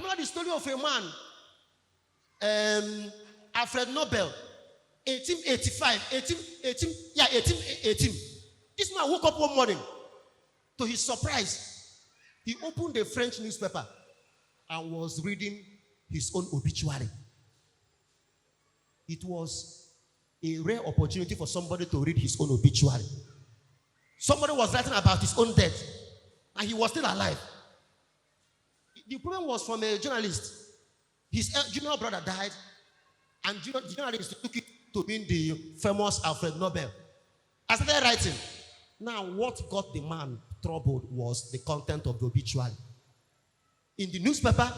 remember the story of a man, Alfred Nobel, 1818. This man woke up one morning. To his surprise, he opened a French newspaper and was reading his own obituary. It was a rare opportunity for somebody to read his own obituary. Somebody was writing about his own death, and he was still alive. The problem was from a journalist. His junior brother died, and the journalist took it to being the famous Alfred Nobel. I started writing. Now, what got the man troubled was the content of the obituary. In the newspaper,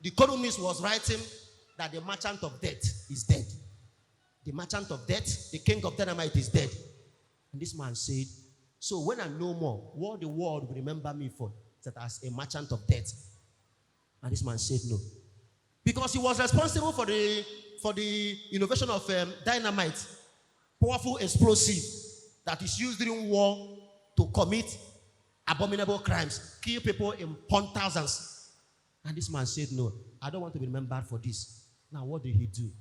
the columnist was writing that the merchant of death is dead. The merchant of death, the king of dynamite, is dead. And this man said, so when I know more, what the world will remember me for, that as a merchant of death. And this man said no. Because he was responsible for the innovation of dynamite, powerful explosive that is used during war to commit abominable crimes, kill people in thousands. And this man said, no, I don't want to be remembered for this. Now, what did he do?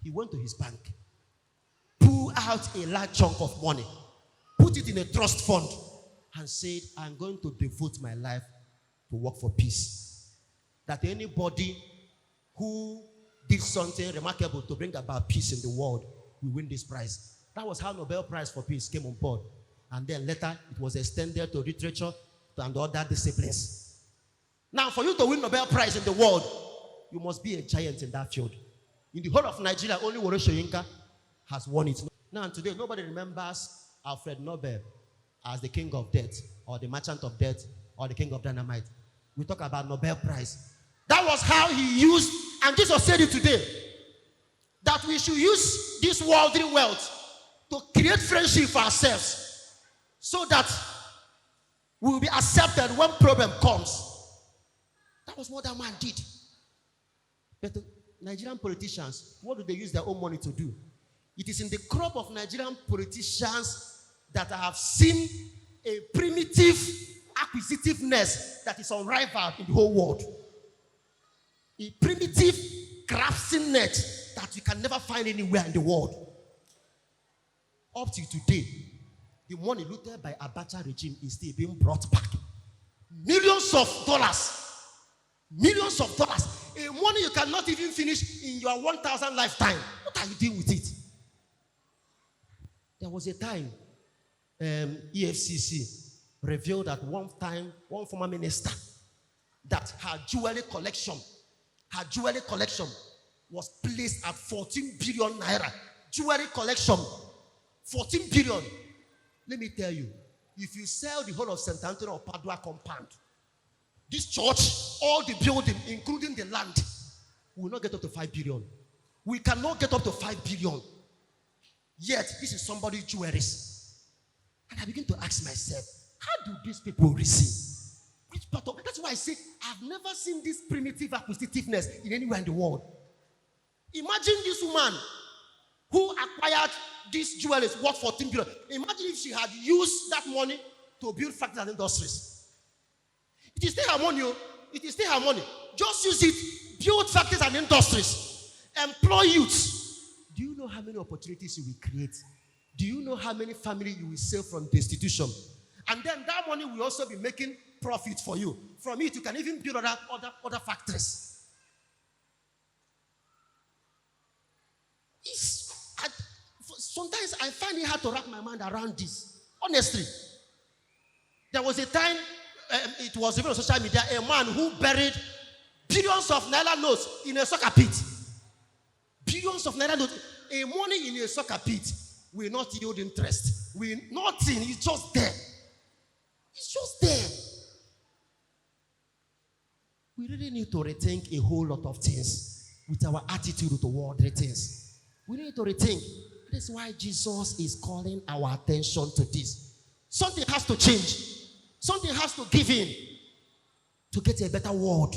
He went to his bank, pulled out a large chunk of money, put it in a trust fund, and said, I'm going to devote my life to work for peace. That anybody who did something remarkable to bring about peace in the world will win this prize. That was how Nobel Prize for Peace came on board. And then later, it was extended to literature and other disciplines. Now, for you to win Nobel Prize in the world, you must be a giant in that field. In the whole of Nigeria, only Wole Soyinka has won it. Now, today, nobody remembers Alfred Nobel as the king of death, or the merchant of death, or the king of dynamite. We talk about Nobel Prize. That was how he used, and Jesus said it today, that we should use this worldly wealth to create friendship for ourselves, so that we will be accepted when problem comes. That was what that man did. But the Nigerian politicians, what do they use their own money to do? It is in the crop of Nigerian politicians that I have seen a primitive acquisitiveness that is unrivaled in the whole world. A primitive craftiness that you can never find anywhere in the world. Up to today, the money looted by Abacha regime is still being brought back. Millions of dollars. Millions of dollars. A money you cannot even finish in your 1,000 lifetime. What are you doing with it? There was a time EFCC revealed at one time, one former minister, that her jewelry collection was placed at 14 billion naira. Jewelry collection, 14 billion. Let me tell you, if you sell the whole of St. Anthony of Padua compound, this church, all the building, including the land, will not get up to 5 billion. We cannot get up to 5 billion. Yet, this is somebody's jewelries. And I begin to ask myself, how do these people receive? Which part of, that's why I say, I've never seen this primitive acquisitiveness in anywhere in the world. Imagine this woman who acquired these jewelries worth 14 billion. Imagine if she had used that money to build factories and industries. It is still her money. It is still her money. Just use it, build factories and industries, employ youths. Do you know how many opportunities you will create? Do you know how many families you will save from destitution? And then that money will also be making profit for you. From it, you can even build other factories. Sometimes I find it hard to wrap my mind around this. Honestly. There was a time, it was even on social media, a man who buried billions of naira notes in a soccer pit. Billions of naira notes. A money in a soccer pit will not yield interest. Nothing. It's just there. It's just there. We really need to rethink a whole lot of things with our attitude to worldly things. We need to rethink. That's why Jesus is calling our attention to this. Something has to change. Something has to give in to get a better world.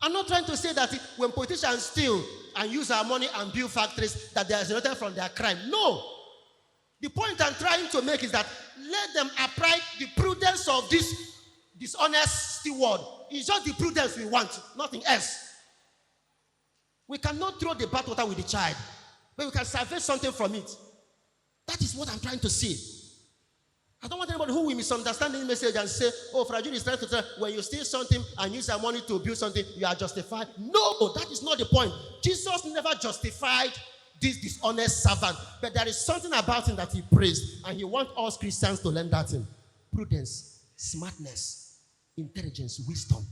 I'm not trying to say that when politicians steal and use our money and build factories, that they are exempted from their crime. No. The point I'm trying to make is that let them apply the prudence of this dishonest steward It's just the prudence we want, nothing else. We cannot throw the bathwater with the child, but we can salvage something from it. That is what I'm trying to say. I don't want anybody who will misunderstand the message and say, oh, Fragile is trying to tell, when you steal something and use your money to build something, you are justified. No, that is not the point. Jesus never justified this dishonest servant, but there is something about him that he praised, and he wants us Christians to learn that thing. Prudence, smartness, intelligence, wisdom.